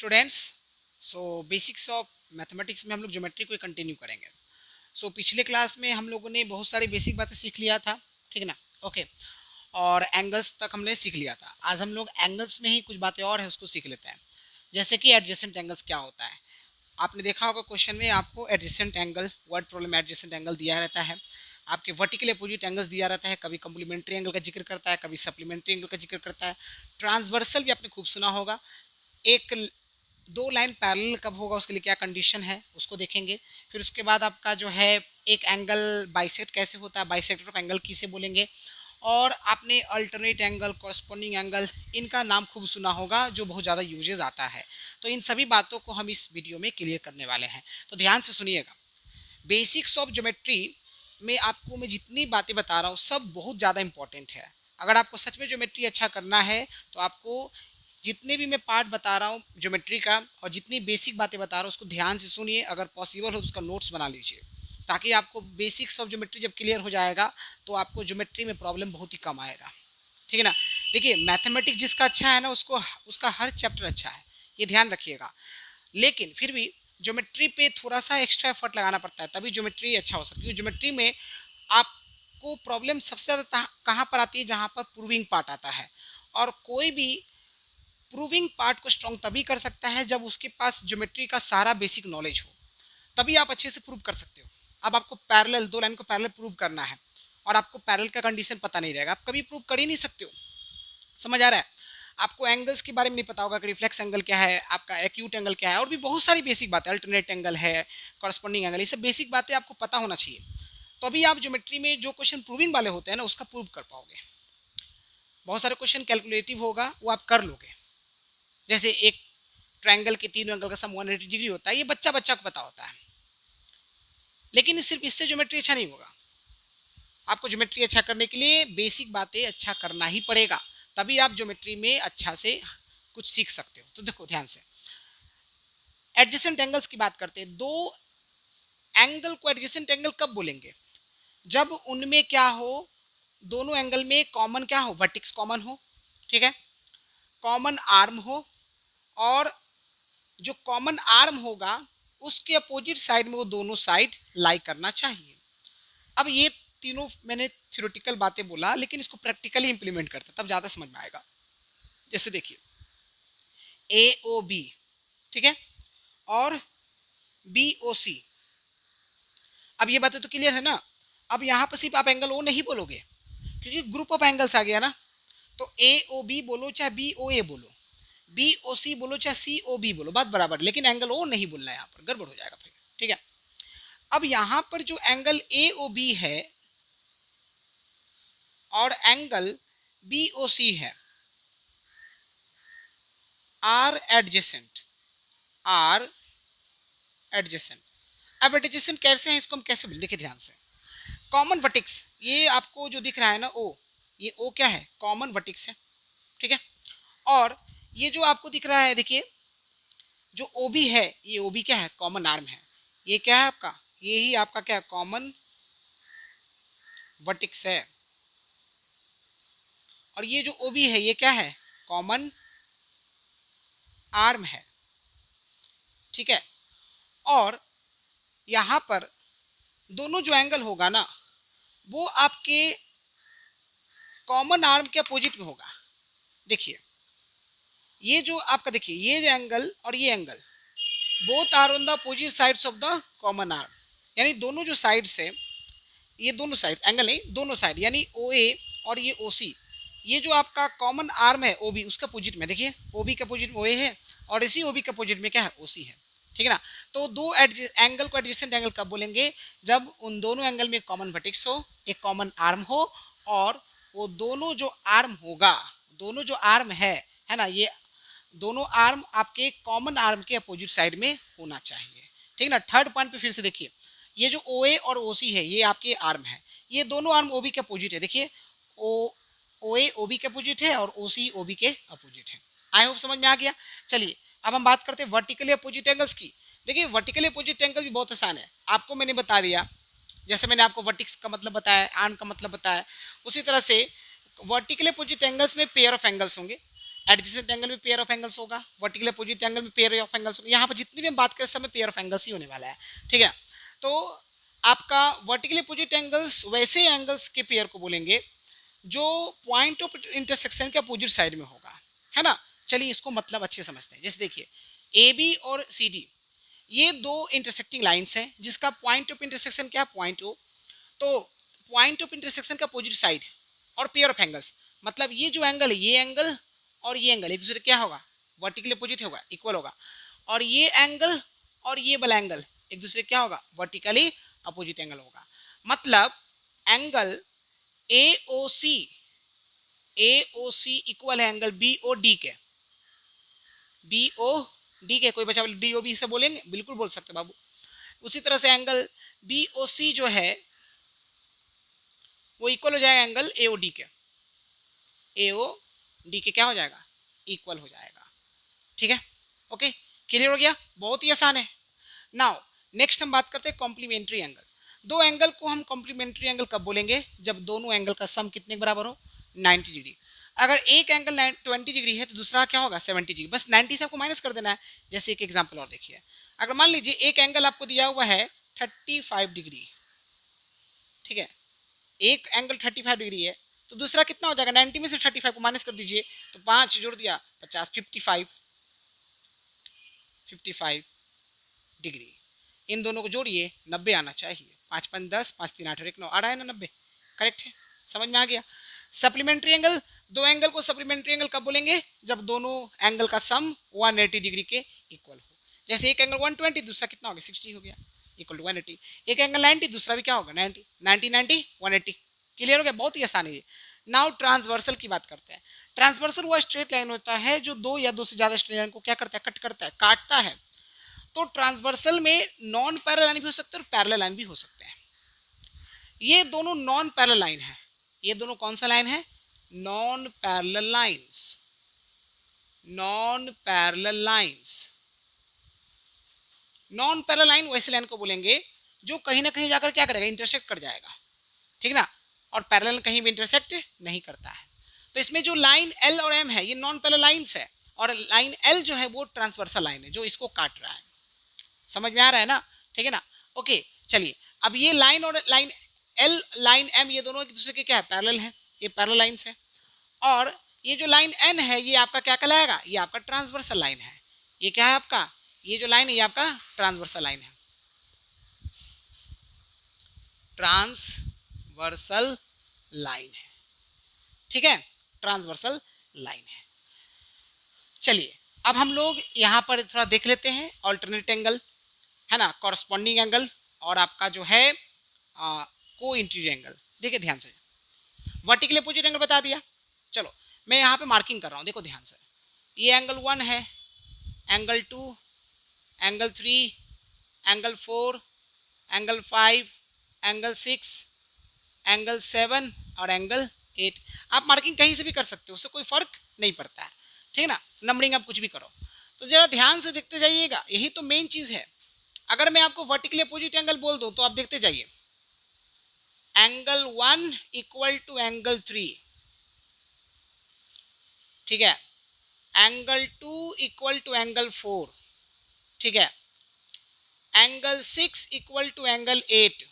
Students. Basics of mathematics में हम लोग ज्योमेट्री को कंटिन्यू करेंगे। पिछले क्लास में हम लोगों ने बहुत सारी बेसिक बातें सीख लिया था, ठीक है ना। ओके। और एंगल्स तक हमने सीख लिया था। आज हम लोग एंगल्स में ही कुछ बातें और है उसको सीख लेते हैं। जैसे कि एडजेसेंट एंगल्स क्या होता है। आपने देखा होगा क्वेश्चन में आपको adjacent angle, word problem adjacent angle दिया रहता है। आपके वर्टिकल अपोजिट एंगल्स दिया रहता है, कभी कॉम्प्लीमेंट्री एंगल का जिक्र करता है, कभी सप्लीमेंट्री एंगल का जिक्र करता है। ट्रांसवर्सल भी आपने खूब सुना होगा। एक दो लाइन पैरेलल कब होगा उसके लिए क्या कंडीशन है उसको देखेंगे। फिर उसके बाद आपका जो है एक एंगल बाइसेक्ट कैसे होता है, बाइसेक्टर ऑफ एंगल किसे बोलेंगे। और आपने अल्टरनेट एंगल, कॉरस्पॉन्डिंग एंगल, इनका नाम खूब सुना होगा जो बहुत ज़्यादा यूजेज आता है। तो इन सभी बातों को हम इस वीडियो में क्लियर करने वाले हैं, तो ध्यान से सुनिएगा। बेसिक्स ऑफ ज्योमेट्री में आपको मैं जितनी बातें बता रहा हूँ सब बहुत ज़्यादा इंपॉर्टेंट है। अगर आपको सच में ज्योमेट्री अच्छा करना है तो आपको जितने भी मैं पार्ट बता रहा हूँ ज्योमेट्री का और जितनी बेसिक बातें बता रहा हूँ उसको ध्यान से सुनिए। अगर पॉसिबल हो तो उसका नोट्स बना लीजिए, ताकि आपको बेसिक्स ऑफ ज्योमेट्री जब क्लियर हो जाएगा तो आपको ज्योमेट्री में प्रॉब्लम बहुत ही कम आएगा, ठीक है ना। देखिए, मैथमेटिक्स जिसका अच्छा है ना उसको उसका हर चैप्टर अच्छा है, ये ध्यान रखिएगा। लेकिन फिर भी ज्योमेट्री पे थोड़ा सा एक्स्ट्रा एफर्ट लगाना पड़ता है, तभी ज्योमेट्री अच्छा हो सकती है। क्योंकि ज्योमेट्री में आपको प्रॉब्लम सबसे ज़्यादा कहाँ पर आती है, जहाँ पर प्रूविंग पार्ट आता है। और कोई भी प्रूविंग पार्ट को स्ट्रॉन्ग तभी कर सकता है जब उसके पास ज्योमेट्री का सारा बेसिक नॉलेज हो, तभी आप अच्छे से प्रूव कर सकते हो। अब आपको पैरेलल, दो लाइन को पैरेलल प्रूव करना है और आपको पैरेलल का कंडीशन पता नहीं रहेगा, आप कभी प्रूव कर ही नहीं सकते हो। समझ आ रहा है। आपको एंगल्स के बारे में नहीं पता होगा कि रिफ्लेक्स एंगल क्या है, आपका एक्यूट एंगल क्या है, और भी बहुत सारी बेसिक बातें, अल्टरनेट एंगल है, कॉरस्पॉन्डिंग एंगल, ये सब बेसिक बातें आपको पता होना चाहिए। तो अभी आप ज्योमेट्री में जो क्वेश्चन प्रूविंग वाले होते हैं ना उसका प्रूव कर पाओगे। बहुत सारे क्वेश्चन कैलकुलेटिव होगा वो आप कर लोगे। जैसे एक ट्रायंगल के तीनों एंगल का सम 180 डिग्री होता है, ये बच्चा बच्चा को पता होता है। लेकिन सिर्फ इससे ज्योमेट्री अच्छा नहीं होगा। आपको ज्योमेट्री अच्छा करने के लिए बेसिक बातें अच्छा करना ही पड़ेगा, तभी आप ज्योमेट्री में अच्छा से कुछ सीख सकते हो। तो देखो ध्यान से, एडजेसेंट एंगल्स की बात करते हैं। दो एंगल को एडजेसेंट एंगल कब बोलेंगे, जब उनमें क्या हो, दोनों एंगल में कॉमन क्या हो, वर्टेक्स कॉमन हो, ठीक है, कॉमन आर्म हो, और जो कॉमन आर्म होगा उसके अपोजिट साइड में वो दोनों साइड लाई करना चाहिए। अब ये तीनों मैंने थ्योरेटिकल बातें बोला, लेकिन इसको प्रैक्टिकली इंप्लीमेंट करता तब ज़्यादा समझ में आएगा। जैसे देखिए ए ओ बी, ठीक है, और बी ओ सी। अब ये बातें तो क्लियर है ना। अब यहाँ पर सिर्फ आप एंगल ओ नहीं बोलोगे, क्योंकि ग्रुप ऑफ एंगल्स आ गया ना। तो ए ओ बी बोलो चाहे बी ओ ए बोलो, बी ओ सी बोलो चाहे सी ओ बी बोलो, बात बराबर, लेकिन एंगल ओ नहीं बोलना है, यहाँ पर गड़बड़ हो जाएगा फिर, ठीक है। अब यहाँ पर जो एंगल ए ओ बी है और एंगल बी ओ सी है, आर एडजेसेंट, आर एडजेसेंट। अब एडजेसेंट कैसे हैं, इसको हम कैसे बोल, देखिए ध्यान से। कॉमन वर्टेक्स, ये आपको जो दिख रहा है ना ओ, ये ओ क्या है, कॉमन वर्टेक्स है, ठीक है। और ये जो आपको दिख रहा है, देखिए जो ओ बी है, ये ओ बी क्या है, कॉमन आर्म है। ये क्या है आपका, ये ही आपका क्या है, कॉमन वर्टेक्स है। और ये जो ओ बी है ये क्या है, कॉमन आर्म है, ठीक है। और यहाँ पर दोनों जो एंगल होगा ना वो आपके कॉमन आर्म के अपोजिट में होगा। देखिए ये जो आपका, देखिए ये जो एंगल और ये angle, both are on the opposite sides of the common arm. यानी दोनों जो साइड्स है, ये दोनों साइड, एंगल नहीं, दोनों साइड, यानी ओ ए और ये ओ सी, ये जो आपका कॉमन आर्म है ओ बी, उसका अपोजिट में देखिए, ओ बी के अपोजिट में ओ ए है और इसी ओ बी के अपोजिट में क्या है, ओ सी है, ठीक है ना। तो दो एंगल को एडजेसेंट एंगल कब बोलेंगे, जब उन दोनों एंगल में कॉमन वर्टेक्स हो, एक कॉमन आर्म हो, और वो दोनों जो आर्म होगा, दोनों जो आर्म है ना, ये दोनों आर्म आपके कॉमन आर्म के अपोजिट साइड में होना चाहिए, ठीक है ना। थर्ड पॉइंट पे फिर से देखिए, ये जो ओ ए और ओ सी है ये आपके आर्म है, ये दोनों आर्म ओ बी के अपोजिट है। देखिए ओ ए ओ बी के अपोजिट है और ओ सी ओ बी के अपोजिट है। आई होप समझ में आ गया। चलिए अब हम बात करते हैं वर्टिकली अपोजिट एंगल्स की। देखिए वर्टिकली अपोजिट एंगल भी बहुत आसान है, आपको मैंने बता दिया। जैसे मैंने आपको वर्टिक्स का मतलब बताया, आर्म का मतलब बताया, उसी तरह से वर्टिकली अपोजिट एंगल्स में पेयर ऑफ एंगल्स होंगे। एडजेसेंट एंगल में पेयर ऑफ एंगल्स होगा, वर्टिकल अपोजिट एंगल में पेयर ऑफ एंगल्स होगा। यहाँ पर जितनी भी हम बात करें सब में पेयर ऑफ एंगल्स ही होने वाला है, ठीक है। तो आपका वर्टिकल अपोजिट एंगल्स वैसे एंगल्स के पेयर को बोलेंगे जो पॉइंट ऑफ इंटरसेक्शन के अपोजिट साइड में होगा, है ना। चलिए इसको मतलब अच्छे समझते हैं। जैसे देखिए ए बी और सी डी ये दो इंटरसेक्टिंग लाइंस हैं जिसका पॉइंट ऑफ इंटरसेक्शन क्या, पॉइंट ओ। तो पॉइंट ऑफ इंटरसेक्शन का अपोजिट साइड और पेयर ऑफ एंगल्स, मतलब ये जो एंगल है ये एंगल और ये एंगल एक दूसरे क्या होगा, वर्टिकली अपोजिट होगा, इक्वल होगा। और ये एंगल और ये वाला एंगल एक दूसरे क्या होगा, वर्टिकली अपोजिट एंगल होगा। मतलब एंगल AOC इक्वल है एंगल BOD के, BOD के। कोई बच्चा DOB से बोलेंगे, बिल्कुल बोल सकते बाबू। उसी तरह से एंगल BOC जो है वो इक्वल हो जाएगा एंगल AOD के, AOD के क्या हो जाएगा, इक्वल हो जाएगा, ठीक है। ओके, क्लियर हो गया, बहुत ही आसान है। नाउ नेक्स्ट हम बात करते हैं कॉम्प्लीमेंट्री एंगल। दो एंगल को हम कॉम्प्लीमेंट्री एंगल कब बोलेंगे, जब दोनों एंगल का सम कितने के बराबर हो, 90 डिग्री। अगर एक एंगल 20 डिग्री है तो दूसरा क्या होगा, 70 डिग्री। बस 90 से आपको माइनस कर देना है। जैसे एक एग्जांपल और देखिए, अगर मान लीजिए एक एंगल आपको दिया हुआ है 35 डिग्री, ठीक है, एक एंगल 35 डिग्री है तो दूसरा कितना हो जाएगा, 90 में से 35 को माइनस कर दीजिए तो 5 जोड़ दिया 50, 55 डिग्री। इन दोनों को जोड़िए 90 आना चाहिए। 5 5 10, 5 3 8 और 1 9, आ रहा है ना 90, करेक्ट है, समझ में आ गया। सप्लीमेंट्री एंगल, दो एंगल को सप्लीमेंट्री एंगल कब बोलेंगे, जब दोनों एंगल का सम 180 डिग्री के इक्वल हो। जैसे एक एंगल 120 दूसरा कितना हो गया, 60 हो गया, इक्वल टू 180। एक एंगल 90 दूसरा भी क्या होगा, 90 90 90 180। क्लियर हो गया, बहुत ही आसान है ये। नाउ ट्रांसवर्सल की बात करते हैं। ट्रांसवर्सल वो स्ट्रेट लाइन होता है जो दो या दो से ज्यादा स्ट्रेट लाइन को क्या करता है, कट करता है, काटता है। तो ट्रांसवर्सल में नॉन पैरेलल लाइन भी हो सकते हैं और पैरेलल लाइन भी हो सकते हैं। ये दोनों नॉन पैरेलल लाइन है। ये दोनों कौन सा लाइन है, non parallel lines, non parallel lines. Non parallel line वैसे लाइन को बोलेंगे जो कहीं ना कहीं जाकर क्या करेगा, इंटरसेक्ट कर जाएगा, ठीक ना। और पैरेलल कहीं भी इंटरसेक्ट नहीं करता है। तो इसमें जो लाइन L और M है ये नॉन पैरेलल लाइंस है, और लाइन L जो है वो ट्रांसवर्सल लाइन है जो इसको काट रहा है। समझ में आ रहा है ना, ठीक है ना। ओके चलिए, अब ये लाइन और लाइन L लाइन M ये दोनों एक दूसरे के क्या है, पैरेलल है, ये पैरेलल लाइंस है। और ये जो लाइन N है ये आपका क्या कहलाएगा, ये आपका ट्रांसवर्सल लाइन है। ये क्या है आपका, ये जो लाइन है ये आपका ट्रांसवर्सल लाइन है, ट्रांसवर्सल लाइन है, ठीक है, ट्रांसवर्सल लाइन है। चलिए अब हम लोग यहाँ पर थोड़ा देख लेते हैं ऑल्टरनेट एंगल, है ना, कॉरस्पॉन्डिंग एंगल और आपका जो है को इंटीरियर एंगल। देखिए ध्यान से, वर्टिकल अपोजिट एंगल बता दिया। चलो मैं यहाँ पे मार्किंग कर रहा हूँ, देखो ध्यान से। ये एंगल 1 है, angle 2, angle 3, angle 4, angle 5, angle 6, angle 7 और एंगल 8। आप मार्किंग कहीं से भी कर सकते हो, उससे कोई फर्क नहीं पड़ता है, ठीक है ना। नंबरिंग आप कुछ भी करो। तो जरा ध्यान से देखते जाइएगा, यही तो मेन चीज है। अगर मैं आपको वर्टिकली अपोजिट एंगल बोल दूं तो आप देखते जाइए, एंगल 1 इक्वल टू एंगल 3, ठीक है, एंगल 2 इक्वल टू एंगल 4, ठीक है, एंगल 6 इक्वल टू एंगल 8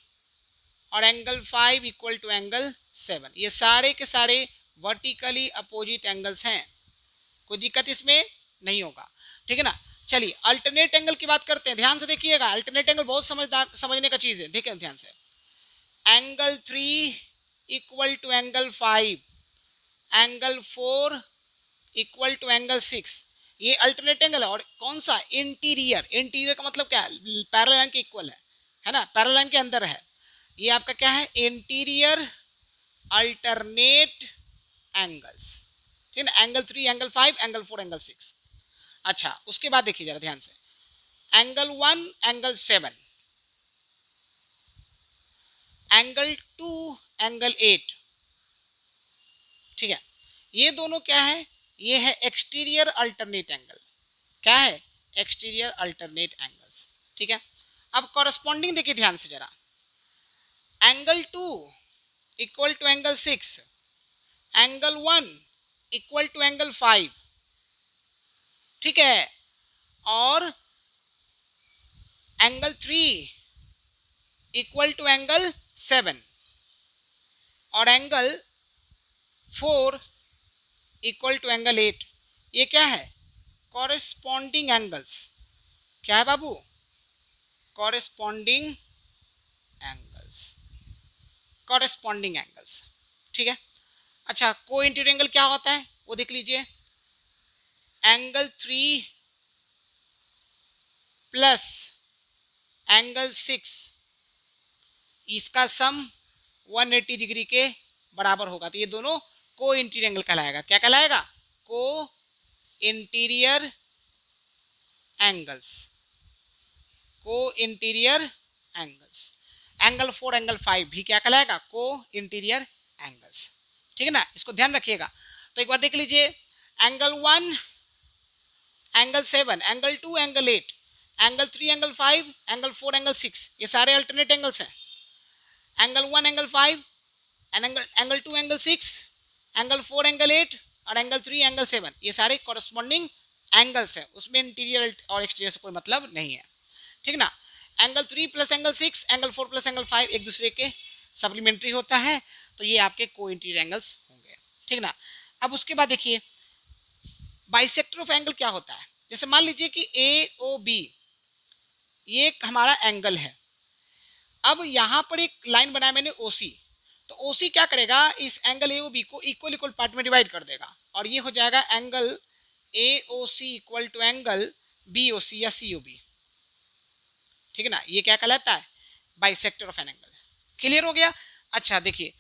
और एंगल 5 इक्वल टू एंगल 7। ये सारे के सारे वर्टिकली अपोजिट एंगल्स हैं, कोई दिक्कत इसमें नहीं होगा, ठीक है ना। चलिए अल्टरनेट एंगल की बात करते हैं, ध्यान से देखिएगा। अल्टरनेट एंगल बहुत समझने का चीज है, देखिए ध्यान से। Angle 3 equal to angle 5, angle 4 equal to angle 6, ये अल्टरनेट एंगल है। और कौन सा, इंटीरियर। इंटीरियर का मतलब क्या है, पैरेलल लाइन के इक्वल है ना, पैरेलल लाइन के अंदर है। ये आपका क्या है, इंटीरियर अल्टरनेट एंगल्स, ठीक है ना। Angle 3, angle 5, angle 4, angle 6। अच्छा उसके बाद देखिए जरा ध्यान से, एंगल 1, एंगल 7, एंगल 2, एंगल 8, ठीक है। ये दोनों क्या है, ये है एक्सटीरियर अल्टरनेट एंगल। क्या है, एक्सटीरियर अल्टरनेट एंगल्स, ठीक है। अब कॉरस्पॉन्डिंग देखिए ध्यान से जरा, angle 2 equal to angle 6, angle 1 equal to angle 5 ठीक है, और एंगल 3 इक्वल टू एंगल 7 और एंगल 4 इक्वल टू एंगल 8। ये क्या है? Corresponding angles. क्या है बाबू? Corresponding angles, corresponding angles. ठीक है। अच्छा, को इंटीरियर एंगल क्या होता है वो देख लीजिए। एंगल 3 प्लस एंगल 6, इसका सम 180 डिग्री के बराबर होगा, तो ये दोनों को इंटीरियर एंगल कहलाएगा। क्या कहलाएगा? को इंटीरियर एंगल्स, को इंटीरियर एंगल्स। एंगल 4 एंगल 5 भी क्या कहलाएगा? को इंटीरियर एंगल्स। ठीक है ना, इसको ध्यान रखिएगा। तो एक बार देख लीजिए, angle 1 angle 7, angle 2 angle 8, angle 3 angle 5, angle 4 angle 6, ये सारे अल्टरनेट एंगल्स हैं। Angle 1 angle 5, angle 2 angle 6, angle 4 angle 8 और एंगल 3 एंगल 7, ये सारे कॉरेस्पॉन्डिंग एंगल्स हैं, उसमें इंटीरियर और एक्सटीरियर से कोई मतलब नहीं है। ठीक ना। Angle 3 plus angle 6, angle 4 plus angle 5 एक दूसरे के सप्लीमेंट्री होता है, तो ये आपके को इंटीरियर एंगल्स होंगे। ठीक ना। अब उसके बाद देखिए, बाइसेक्टर ऑफ एंगल क्या होता है। जैसे मान लीजिए कि ए ओ बी ये हमारा एंगल है। अब यहाँ पर एक लाइन बनाया मैंने ओसी, तो ओसी क्या करेगा? इस एंगल ए ओ बी को इक्वल इक्वल पार्ट में डिवाइड कर देगा और ये हो जाएगा angle A O C equal to angle B O C या सी ओ बी। ठीक है ना, ये क्या कहलाता है? Bisector of an angle. Clear हो गया? अच्छा देखिए,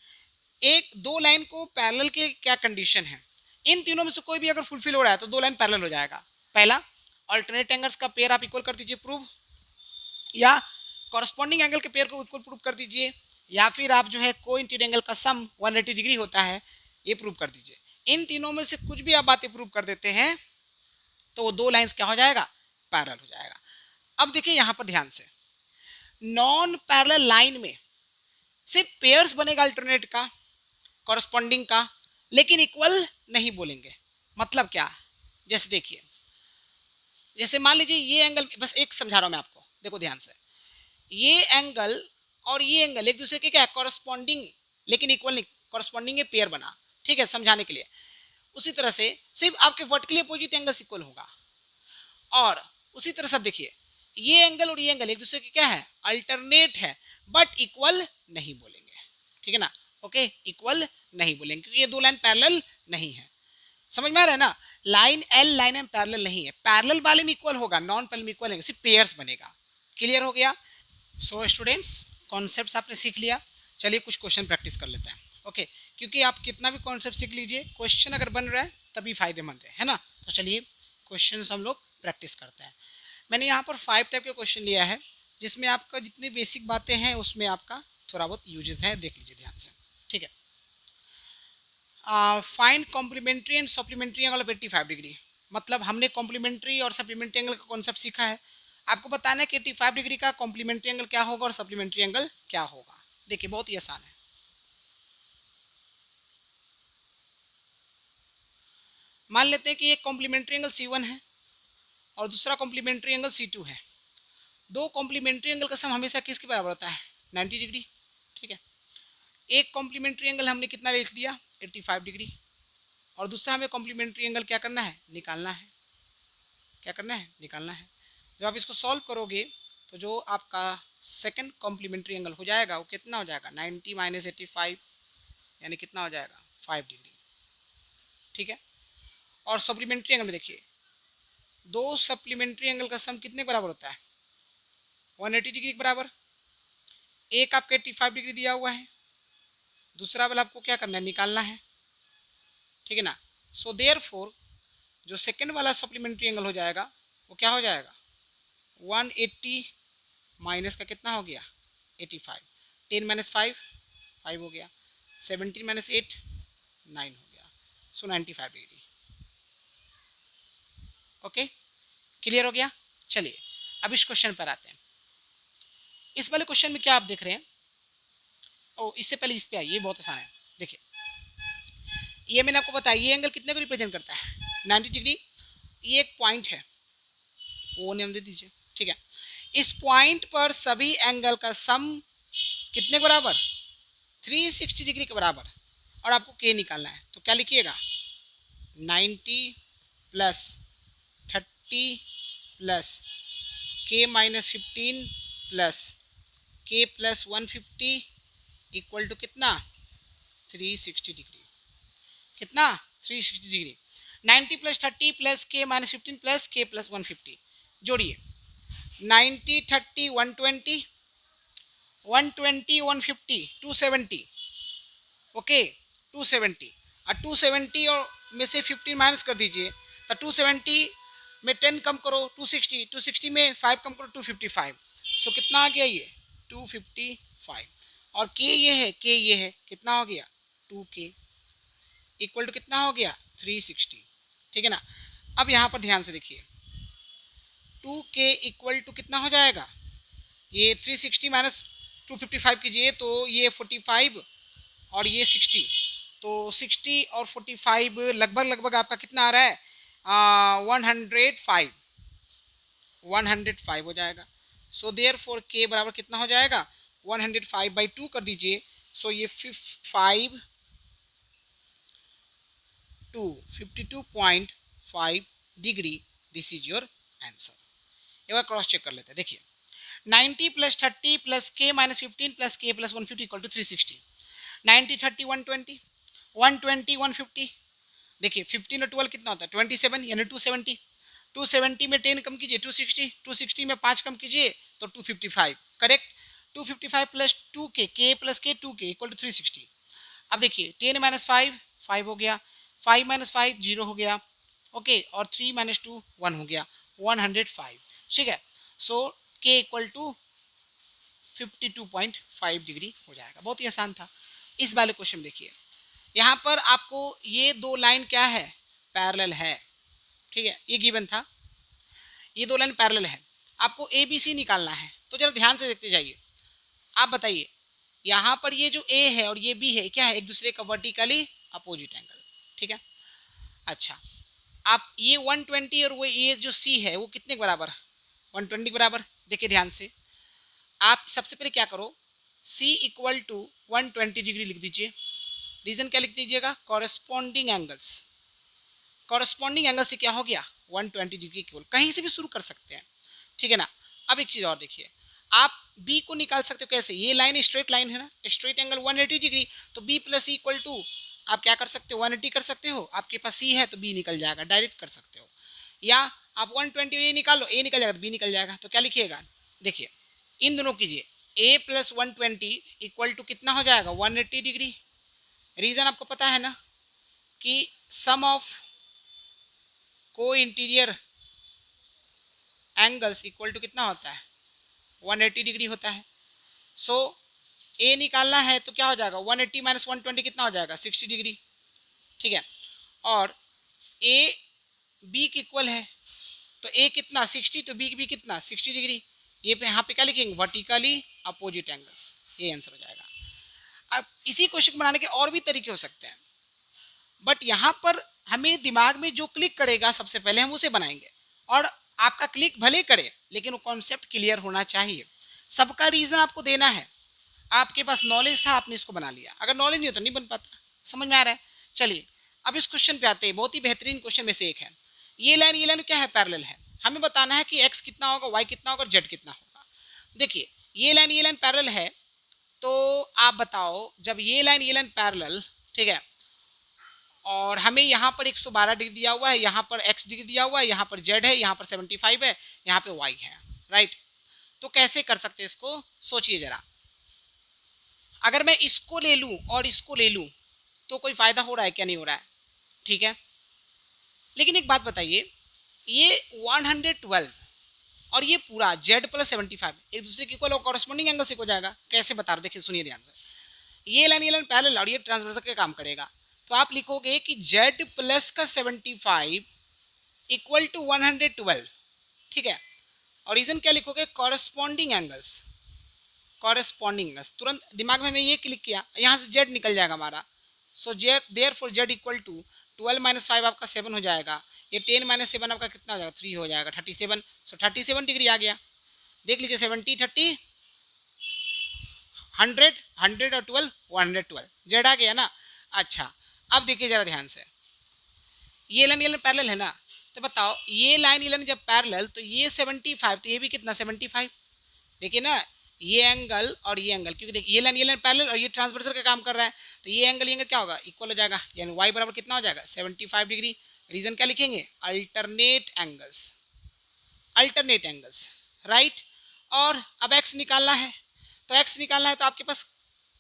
एक दो लाइन को पैरेलल के क्या कंडीशन है, इन तीनों में से कोई भी अगर फुलफिल हो रहा है तो दो लाइन पैरेलल हो जाएगा। पहला, अल्टरनेट एंगल्स का पेयर आप इक्वल कर दीजिए, प्रूव, या कॉरेस्पॉन्डिंग एंगल के पेयर को इक्वल प्रूव कर दीजिए, या फिर आप जो है को इंटीरियर एंगल का सम 180 डिग्री होता है ये प्रूव कर दीजिए। इन तीनों में से कुछ भी आप बातें प्रूव कर देते हैं तो वो दो लाइंस क्या हो जाएगा? पैरेलल हो जाएगा। अब देखिए यहां पर ध्यान से, नॉन पैरेलल लाइन में सिर्फ पेयर्स बनेगा अल्टरनेट का, कॉरेस्पॉन्डिंग का, लेकिन इक्वल नहीं बोलेंगे। मतलब क्या? जैसे देखिए, जैसे मान लीजिए ये एंगल, बस एक समझा रहा हूं मैं आपको, देखो ध्यान से, ये एंगल और ये एंगल एक दूसरे के क्या कॉरेस्पॉन्डिंग लेकिन इक्वल नहीं, कॉरेस्पॉन्डिंग ये पेयर बना। ठीक है, समझाने के लिए। उसी तरह से सिर्फ आपके वर्टिकली अपोजिट एंगल्स इक्वल होगा, और उसी तरह से अब देखिए, ये एंगल और ये एंगल एक दूसरे के क्या है? अल्टरनेट है, बट इक्वल नहीं बोलेंगे। ठीक है ना, ओके, इक्वल नहीं बोलेंगे क्योंकि ये दो लाइन पैरेलल नहीं है। समझ में आ रहा है ना? Line L line M parallel नहीं है, पैरेलल वाले में इक्वल होगा, नॉन पैरेलल में इक्वल नहीं, सिर्फ पेयर्स बनेगा। क्लियर हो गया? सो स्टूडेंट्स, कॉन्सेप्ट्स आपने सीख लिया। चलिए कुछ क्वेश्चन प्रैक्टिस कर लेते हैं। ओके, क्योंकि आप कितना भी कॉन्सेप्ट सीख लीजिए, क्वेश्चन अगर बन रहा है तभी फायदेमंद है ना। तो चलिए क्वेश्चन हम लोग प्रैक्टिस करते हैं। मैंने यहाँ पर 5 टाइप के क्वेश्चन लिया है, जिसमें आपका जितनी बेसिक बातें हैं उसमें आपका थोड़ा बहुत यूजेस है, देख लीजिए ध्यान से। ठीक है, find complementary and supplementary angle of 85 degree. मतलब हमने कॉम्प्लीमेंट्री और सप्लीमेंट्री एंगल का कॉन्सेप्ट सीखा है, आपको बताना है कि 85 डिग्री का कॉम्प्लीमेंट्री एंगल क्या होगा और सप्लीमेंट्री एंगल क्या होगा। देखिए बहुत ही आसान है। मान लेते हैं कि एक कॉम्प्लीमेंट्री एंगल C1 है और दूसरा कॉम्प्लीमेंट्री एंगल C2 है। दो कॉम्प्लीमेंट्री एंगल का सम हमेशा किसके बराबर होता है? 90 डिग्री। ठीक है, एक कॉम्प्लीमेंट्री एंगल हमने कितना लिख दिया? 85 डिग्री, और दूसरा हमें कॉम्प्लीमेंट्री एंगल क्या करना है? निकालना है। क्या करना है? निकालना है। जब आप इसको सॉल्व करोगे तो जो आपका सेकंड कॉम्प्लीमेंट्री एंगल हो जाएगा वो कितना हो जाएगा? 90 माइनस 85, यानी कितना हो जाएगा? 5 डिग्री। ठीक है, और सप्लीमेंट्री एंगल में देखिए, दो सप्लीमेंट्री एंगल का सम कितने के बराबर होता है? 180 डिग्री के बराबर। एक आपका 85 डिग्री दिया हुआ है, दूसरा वाला आपको क्या करना है? निकालना है। ठीक है ना। सो देयरफॉर जो सेकंड वाला सप्लीमेंट्री एंगल हो जाएगा वो क्या हो जाएगा? 180 माइनस का कितना हो गया? 85। 10 माइनस 5 5 हो गया। 17 माइनस 8 9 हो गया। सो 95 डिग्री। ओके, क्लियर हो गया? चलिए अब इस क्वेश्चन पर आते हैं। इस वाले क्वेश्चन में क्या आप देख रहे हैं? ओ, इससे पहले इस पे आइए, बहुत आसान है। देखिए, ये मैंने आपको बताया, ये एंगल कितने को रिप्रेजेंट करता है? 90 डिग्री। ये एक पॉइंट है, ओ नेम दे दीजिए, ठीक है। इस पॉइंट पर सभी एंगल का सम कितने के बराबर, 360 डिग्री के बराबर, और आपको के निकालना है। तो क्या लिखिएगा, 90 प्लस 30 प्लस के माइनस 15 प्लस के प्लस 150 इक्वल टू कितना, 360 डिग्री। कितना, 360 डिग्री। 90 प्लस 30 प्लस के माइनस 15 प्लस के प्लस 150, जोड़िए। 90 30 120, 120 150 270, ओके 270। और 270 और में से 15 माइनस कर दीजिए, तो 270 में 10 कम करो 260, 260 में 5 कम करो 255। सो कितना आ गया ये, 255। और के ये है, के ये है, कितना हो गया, 2k इक्वल टू कितना हो गया, 360, ठीक है ना। अब यहाँ पर ध्यान से देखिए, 2k इक्वल टू कितना हो जाएगा, ये 360 माइनस 255 कीजिए तो ये 45 और ये 60, तो 60 और 45 लगभग लगभग आपका कितना आ रहा है, 105, 105 हो जाएगा। सो देयर फोर के बराबर कितना हो जाएगा, 105/2 कर दीजिए। सो ये 5 to 52.5 degree, this is your answer. एक बार क्रॉस चेक कर लेते हैं, देखिए 90 प्लस 30 प्लस के माइनस 15 प्लस के प्लस 150 इक्वल टू 360। 90 30 120, 120 150, देखिए 15 और 12 कितना होता है, 27 यानी 270। 270 में 10 कम कीजिए 260, 260 में 5 कम कीजिए तो 255, करेक्ट। 255 प्लस 2k प्लस के 2k इक्वल टू 360। अब देखिए 10 माइनस 5 5 हो गया, 5 माइनस 5 0 हो गया, ओके, और 3 माइनस 2 1 हो गया, 105, ठीक है। सो k इक्वल टू 52.5 डिग्री हो जाएगा। बहुत ही आसान था। इस वाले क्वेश्चन देखिए, यहाँ पर आपको ये दो लाइन क्या है, पैरेलल है, ठीक है, ये गिवन था, ये दो लाइन पैरेलल है, आपको ए बी सी निकालना है। तो जरा ध्यान से देखते जाइए, आप बताइए यहाँ पर ये जो ए है और ये बी है क्या है, एक दूसरे का वर्टिकली अपोजिट एंगल, ठीक है। अच्छा, आप ये 120 और वो ये जो सी है वो कितने के बराबर, 120 के बराबर। देखिए ध्यान से, आप सबसे पहले क्या करो, सी इक्वल टू 120 डिग्री लिख दीजिए। रीजन क्या लिख दीजिएगा, कॉरेस्पॉन्डिंग एंगल्स। कॉरेस्पॉन्डिंग एंगल से क्या हो गया, 120 डिग्री केवल, कहीं से भी शुरू कर सकते हैं, ठीक है ना। अब एक चीज़ और देखिए, आप बी को निकाल सकते हो कैसे, ये लाइन स्ट्रेट लाइन है ना, स्ट्रेट एंगल 180 डिग्री, तो B plus C equal to आप क्या कर सकते हो, 180 कर सकते हो। आपके पास सी है तो बी निकल जाएगा, डायरेक्ट कर सकते हो। या आप 120 ए निकालो, ए निकल जाएगा तो बी निकल जाएगा। तो क्या लिखिएगा, देखिए इन दोनों कीजिए, ए प्लस 120 इक्वल टू कितना हो जाएगा, 180 डिग्री। रीजन आपको पता है ना कि सम ऑफ को इंटीरियर एंगल्स इक्वल टू कितना होता है, 180 डिग्री होता है। सो ए निकालना है तो क्या हो जाएगा, 180 माइनस 120 कितना हो जाएगा, 60 डिग्री, ठीक है। और ए बी के इक्वल है, तो ए कितना 60, तो बी कितना 60 डिग्री। ये पे यहाँ पे क्या लिखेंगे, वर्टिकली अपोजिट एंगल्स, ये आंसर हो जाएगा। अब इसी क्वेश्चन बनाने के और भी तरीके हो सकते हैं, बट यहाँ पर हमें दिमाग में जो क्लिक करेगा सबसे पहले हम उसे बनाएंगे। और आपका क्लिक भले करे लेकिन वो कॉन्सेप्ट क्लियर होना चाहिए। सबका रीजन आपको देना है, आपके पास नॉलेज था आपने इसको बना लिया, अगर नॉलेज नहीं हो तो नहीं बन पाता। समझ में आ रहा है। चलिए अब इस क्वेश्चन पे आते हैं, बहुत ही बेहतरीन क्वेश्चन में से एक है। ये लाइन क्या है, पैरेलल है। हमें बताना है कि एक्स कितना होगा, वाई कितना होगा और जेड कितना होगा। देखिए ये लाइन पैरेलल है, तो आप बताओ जब ये लाइन पैरेलल, ठीक है, और हमें यहाँ पर 112 डिग्री दिया हुआ है, यहाँ पर एक्स डिग्री दिया हुआ है, यहाँ पर जेड है, यहाँ पर 75 है, यहाँ पे वाई है, राइट। तो कैसे कर सकते हैं इसको, सोचिए जरा। अगर मैं इसको ले लूँ और इसको ले लूँ तो कोई फ़ायदा हो रहा है क्या, नहीं हो रहा है, ठीक है। लेकिन एक बात बताइए, ये 112 और ये पूरा z प्लस 75 एक दूसरे के इक्वल और कॉरेस्पॉन्डिंग एंगल से हो जाएगा। कैसे बता रहे, देखिए सुनिए ध्यान से। ये लाइन पैरेलल और ये ट्रांसवर्सल का काम करेगा, तो आप लिखोगे कि z प्लस का 75 इक्वल टू 112, ठीक है। और रीजन क्या लिखोगे, कॉरेस्पॉन्डिंग एंगल्स, कॉरेस्पॉन्डिंग एंगल्स। तुरंत दिमाग में ये क्लिक किया, यहाँ से z निकल जाएगा हमारा। So therefore z equal to 12 minus 5 आपका 7 हो जाएगा, ये 10 माइनस 7 आपका कितना हो जाएगा 3 हो जाएगा 37। सो 37 डिग्री आ गया। देख लीजिए 70 30 100 100 और 12 112 जेड आ गया ना। अच्छा अब देखिए जरा ध्यान से, ये लाइन पैरेलल है ना, तो बताओ ये लाइन जब पैरेलल तो ये 75 तो ये भी कितना 75। देखिए ना ये एंगल और ये एंगल, क्योंकि देखिए ये लाइन पैरेलल और ये ट्रांसवर्सल का काम कर रहा है, तो ये एंगल क्या होगा इक्वल हो जाएगा, यानी y बराबर कितना हो जाएगा 75 डिग्री। रीजन क्या लिखेंगे alternate angles, alternate angles right. और अब x निकालना है, तो x निकालना है तो आपके पास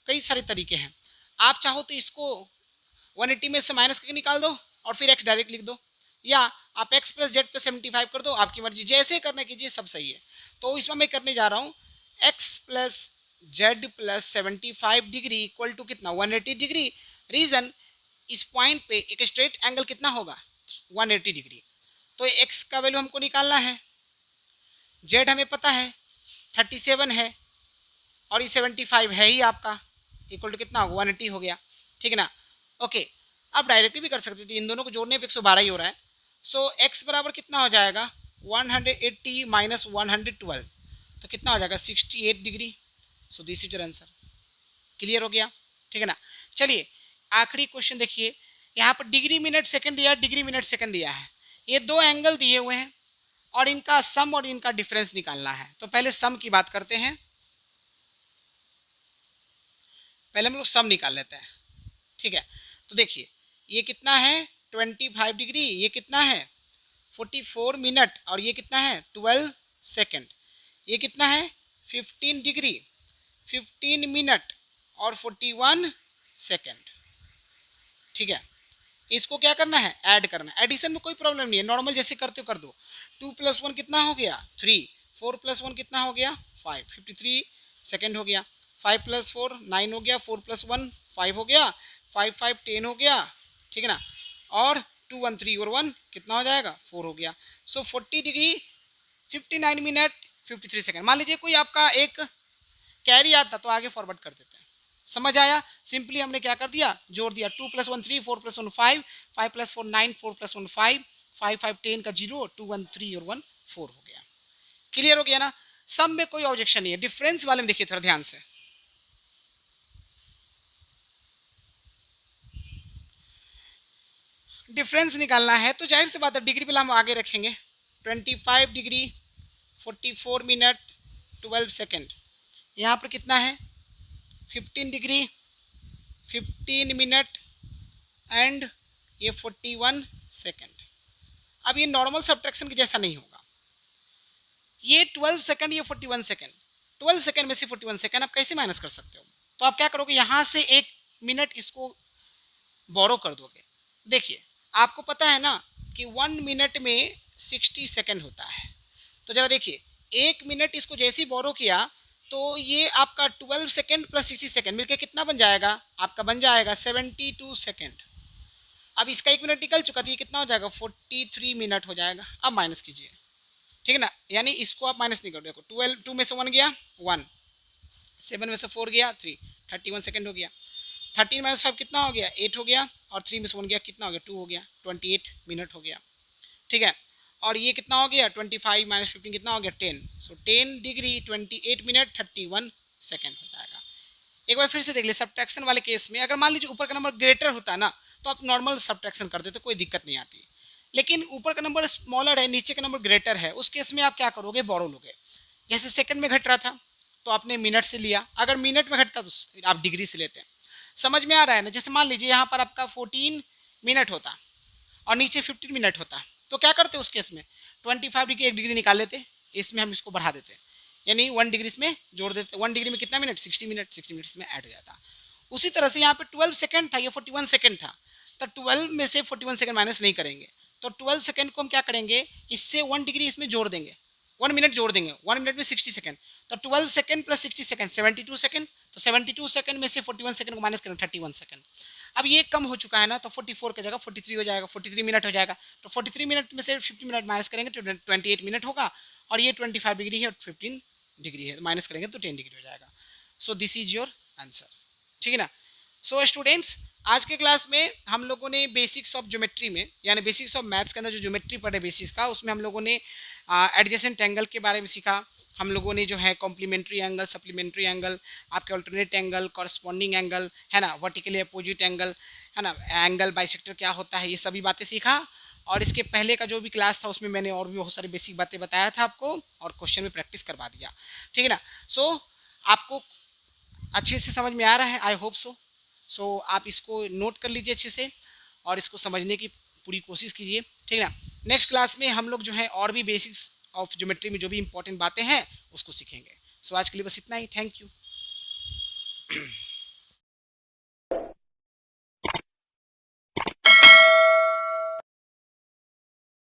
कई सारे तरीके हैं। आप चाहो तो इसको 180 में से माइनस करके निकाल दो और फिर x डायरेक्ट लिख दो, या आप x प्लस जेड प्लस 75 कर दो, आपकी मर्जी जैसे करना कीजिए सब सही है। तो इसमें मैं करने जा रहा हूँ x plus Z plus 75 degree equal to कितना 180 डिग्री। रीजन इस पॉइंट पे एक स्ट्रेट एंगल कितना होगा 180 डिग्री, तो x का वैल्यू हमको निकालना है, z हमें पता है 37 है और ये 75 है ही आपका, इक्वल टू कितना होगा 180 हो गया, ठीक है ना। ओके अब डायरेक्टली भी कर सकते थे, इन दोनों को जोड़ने पे 112 ही हो रहा है। सो x बराबर कितना हो जाएगा 180 माइनस 112, तो कितना हो जाएगा 68 degree. So this is your answer. Clear हो गया, ठीक है ना। चलिए आखिरी क्वेश्चन देखिए, यहाँ पर डिग्री मिनट सेकंड दिया, डिग्री मिनट सेकंड दिया है, ये दो एंगल दिए हुए हैं और इनका सम और इनका डिफरेंस निकालना है। तो पहले सम की बात करते हैं, पहले हम लोग सम निकाल लेते हैं, ठीक है। तो देखिए ये कितना है 25 डिग्री, ये कितना है 44 मिनट और ये कितना है 12 सेकंड, ये कितना है 15 डिग्री 15 मिनट और 41 सेकंड, ठीक है। इसको क्या करना है ऐड करना है, एडिशन में कोई प्रॉब्लम नहीं है, नॉर्मल जैसे करते हो कर दो। 2 + 1 कितना हो गया 3, 4 + 1 कितना हो गया 5, 53 सेकंड हो गया, 5 + 4 9 हो गया, 4 + 1 5 हो गया, 5 5 10 हो गया, ठीक है ना। और 2 1 3 और 1 कितना हो जाएगा 4 हो गया। सो 40 डिग्री 59 मिनट 53 सेकंड। मान लीजिए कोई आपका एक कैरी आता तो आगे फॉरवर्ड कर देते हैं, समझ आया। सिंपली हमने क्या कर दिया जोड़ दिया, 2 + 1 3, 4 + 1 5, 5 + 4 9, 4 + 1 5, 5 5 10 का 0, 2 1 3 और 1 4 हो गया। क्लियर हो गया ना। सम में कोई ऑब्जेक्शन नहीं है, डिफरेंस वाले में देखिए थोड़ा ध्यान से, डिफरेंस निकालना है तो जाहिर सी बात है डिग्री पे हम आगे रखेंगे। 25 डिग्री 44 मिनट 12 सेकेंड, यहाँ पर कितना है 15 डिग्री 15 मिनट एंड ये 41 सेकेंड। अब ये नॉर्मल सब्ट्रैक्शन के जैसा नहीं होगा, ये 12 सेकेंड ये 41 सेकेंड, 12 सेकेंड में से 41 सेकेंड आप कैसे माइनस कर सकते हो। तो आप क्या करोगे यहाँ से 1 मिनट इसको बोरो कर दोगे। देखिए आपको पता है ना कि 1 मिनट में 60 सेकेंड होता है, तो जरा देखिए 1 मिनट इसको जैसे ही बोरो किया तो ये आपका 12 सेकेंड प्लस 60 सेकेंड मिलकर कितना बन जाएगा आपका बन जाएगा 72 सेकेंड। अब इसका 1 मिनट निकल चुका, तो ये कितना हो जाएगा 43 मिनट हो जाएगा। अब माइनस कीजिए, ठीक है ना, यानी इसको आप माइनस नहीं कर, देखो 12 2 में से 1 गया 1, 7 में से 4 गया 3, 31 सेकेंड हो गया। 13 - 5 कितना हो गया 8 हो गया, और 3 में से 1 गया कितना हो गया 2 हो गया, 28 मिनट हो गया, ठीक है। और ये कितना हो गया 25 - 15 कितना हो गया 10, सो 10 डिग्री 28 मिनट 31 सेकेंड हो जाएगा। एक बार फिर से देख लीजिए सब्ट्रैक्शन वाले केस में अगर मान लीजिए ऊपर का नंबर ग्रेटर होता ना तो आप नॉर्मल सब्ट्रैक्शन कर देते, कोई दिक्कत नहीं आती। लेकिन ऊपर का नंबर स्मॉलर है नीचे का नंबर ग्रेटर है, उस केस में आप क्या करोगे बोरो लोगे। जैसे सेकंड में घट रहा था तो आपने मिनट से लिया, अगर मिनट में घटता तो आप डिग्री से लेते हैं। समझ में आ रहा है ना। जैसे मान लीजिए यहाँ पर आपका 14 मिनट होता और नीचे 15 मिनट होता, तो क्या करते उस केस में 25 डिग्री 1 डिग्री निकाल लेते, इसमें हम इसको बढ़ा देते, यानी 1 डिग्री इसमें जोड़ देते। 1 डिग्री में कितना मिनट 60 मिनट, 60 मिनट इसमें ऐड हो जाता। उसी तरह से यहाँ पे 12 सेकंड था, ये 41 सेकंड था, तो 12 में से 41 सेकंड माइनस नहीं करेंगे, तो 12 सेकंड को हम क्या करेंगे इससे 1 डिग्री इसमें जोड़ देंगे, 1 मिनट जोड़ देंगे, 1 मिनट में 60 सेकंड, तो 12 सेकंड प्लस 60 सेकंड 72 सेकंड, तो 72 सेकंड में से 41 सेकंड को माइनस करें 31 सेकंड। अब ये कम हो चुका है ना, तो 44 की जगह 43 हो जाएगा, 43 मिनट हो जाएगा, तो 43 मिनट में से 50 मिनट माइनस करेंगे तो 28 मिनट होगा, और ये 25 डिग्री है और 15 डिग्री है, माइनस करेंगे तो 10 डिग्री हो जाएगा। So this is your answer, ठीक है ना। सो स्टूडेंट्स आज के क्लास में हम लोगों ने बेसिक्स ऑफ ज्योमेट्री में, यानी बेसिक्स ऑफ मैथ्स के अंदर जो ज्योमेट्री पढ़े बेसिक्स का, उसमें हम लोगों ने एडजेसेंट एंगल के बारे में सीखा। हम लोगों ने जो है कॉम्प्लीमेंट्री एंगल, सप्लीमेंट्री एंगल, आपके अल्टरनेट एंगल, कॉरस्पॉन्डिंग एंगल, है ना, वर्टिकली अपोजिट एंगल, है ना, एंगल बाइसेक्टर क्या होता है, ये सभी बातें सीखा। और इसके पहले का जो भी क्लास था उसमें मैंने और भी बहुत सारी बेसिक बातें बताया था आपको, और क्वेश्चन में प्रैक्टिस करवा दिया, ठीक है ना। सो आपको अच्छे से समझ में आ रहा है, आई होप सो। सो आप इसको नोट कर लीजिए अच्छे से और इसको समझने की पूरी कोशिश कीजिए, ठीक है ना। नेक्स्ट क्लास में हम लोग जो है और भी बेसिक्स ऑफ ज्योमेट्री में जो भी इंपॉर्टेंट बातें हैं उसको सीखेंगे। सो आज के लिए बस इतना ही, थैंक यू।